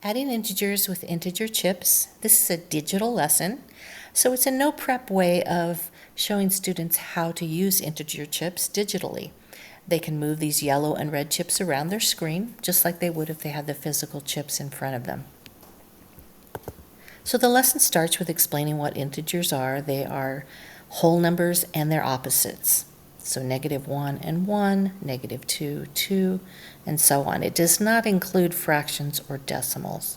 Adding integers with integer chips. This is a digital lesson, so it's a no prep way of showing students how to use integer chips digitally. They can move these yellow and red chips around their screen, just like they would if they had the physical chips in front of them. So the lesson starts with explaining what integers are. They are whole numbers and their opposites. So -1 and 1, -2, 2, and so on. It does not include fractions or decimals.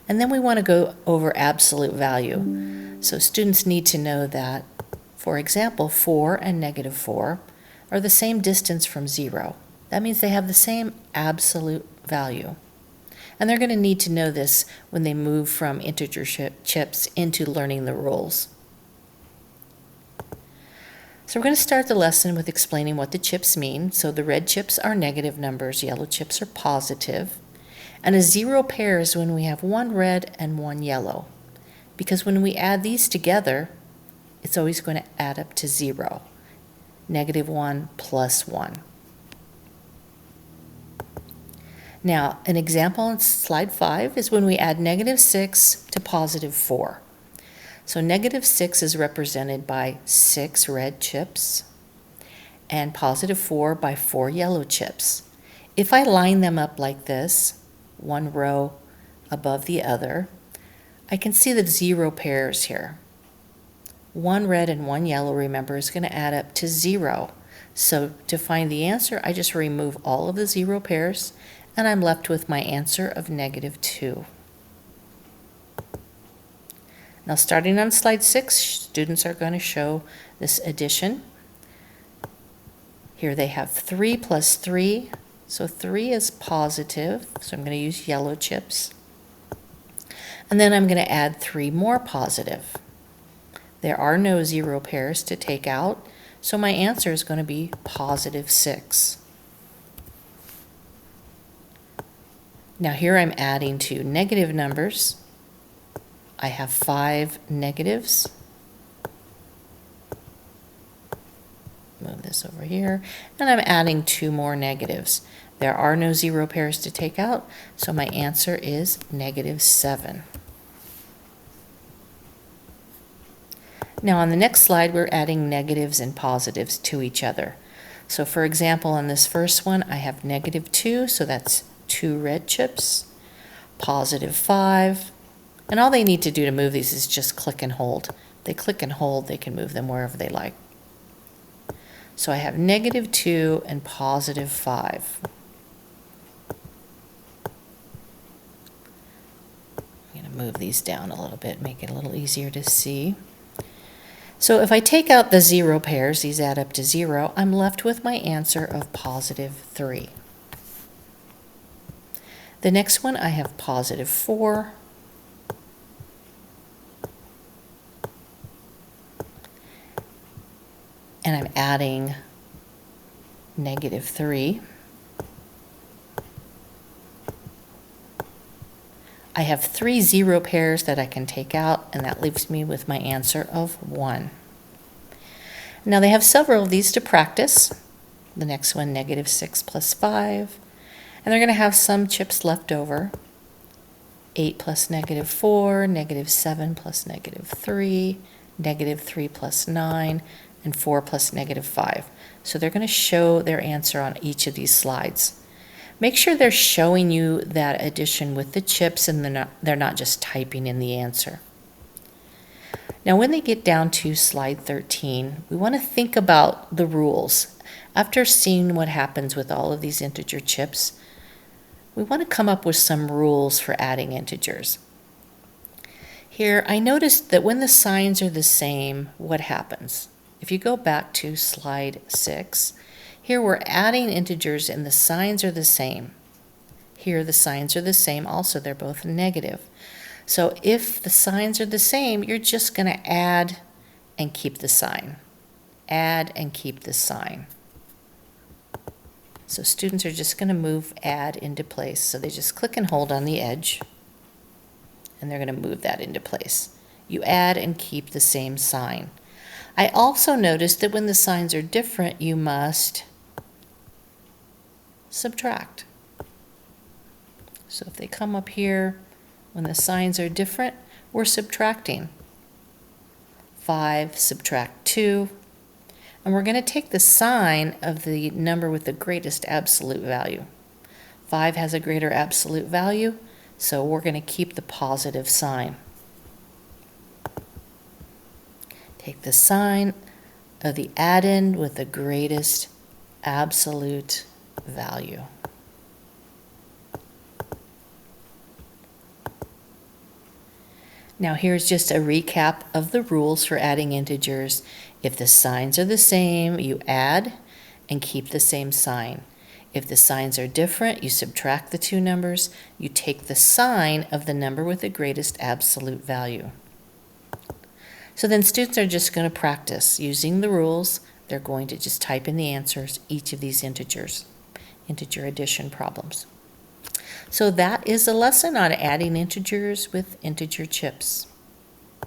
And then we want to go over absolute value. So students need to know that, for example, 4 and -4 are the same distance from 0. That means they have the same absolute value. And they're going to need to know this when they move from integer chips into learning the rules. So we're going to start the lesson with explaining what the chips mean. So the red chips are negative numbers, yellow chips are positive, and a zero pair is when we have one red and one yellow. Because when we add these together, it's always going to add up to 0. -1 plus 1. Now, an example on slide 5 is when we add -6 to +4. So -6 is represented by 6 red chips and +4 by 4 yellow chips. If I line them up like this, one row above the other, I can see the 0 pairs here. One red and one yellow, remember, is going to add up to 0. So to find the answer, I just remove all of the 0 pairs, and I'm left with my answer of -2. Now, starting on slide 6, students are going to show this addition. Here they have 3 plus 3, so 3 is positive, so I'm going to use yellow chips. And then I'm going to add 3 more positive. There are no 0 pairs to take out, so my answer is going to be +6. Now here I'm adding to negative numbers. I have 5 negatives. Move this over here. And I'm adding 2 more negatives. There are no 0 pairs to take out, so my answer is -7. Now on the next slide, we're adding negatives and positives to each other. So for example, on this first one, I have -2, so that's 2 red chips, +5, and all they need to do to move these is just click and hold. They click and hold, they can move them wherever they like. So I have -2 and +5. I'm going to move these down a little bit, make it a little easier to see. So if I take out the 0 pairs, these add up to 0, I'm left with my answer of +3. The next one, I have +4, and I'm adding -3. I have 3 0 pairs that I can take out, and that leaves me with my answer of 1. Now they have several of these to practice. The next one, -6 plus 5. And they're going to have some chips left over. 8 plus -4, -7 plus -3, -3 plus 9, and 4 plus -5. So they're going to show their answer on each of these slides. Make sure they're showing you that addition with the chips and they're not just typing in the answer. Now when they get down to slide 13, we want to think about the rules. After seeing what happens with all of these integer chips, we want to come up with some rules for adding integers. Here, I noticed that when the signs are the same, what happens? If you go back to slide 6, here we're adding integers and the signs are the same. Here the signs are the same also, they're both negative. So if the signs are the same, you're just going to add and keep the sign. Add and keep the sign. So students are just going to move add into place. So they just click and hold on the edge, and they're going to move that into place. You add and keep the same sign. I also noticed that when the signs are different, you must subtract. So if they come up here, when the signs are different, we're subtracting. 5 subtract 2. And we're going to take the sign of the number with the greatest absolute value. 5 has a greater absolute value, so we're going to keep the positive sign. Take the sign of the addend with the greatest absolute value. Now here's just a recap of the rules for adding integers. If the signs are the same, you add and keep the same sign. If the signs are different, you subtract the two numbers. You take the sign of the number with the greatest absolute value. So then students are just going to practice using the rules. They're going to just type in the answers, each of these integers, integer addition problems. So that is a lesson on adding integers with integer chips.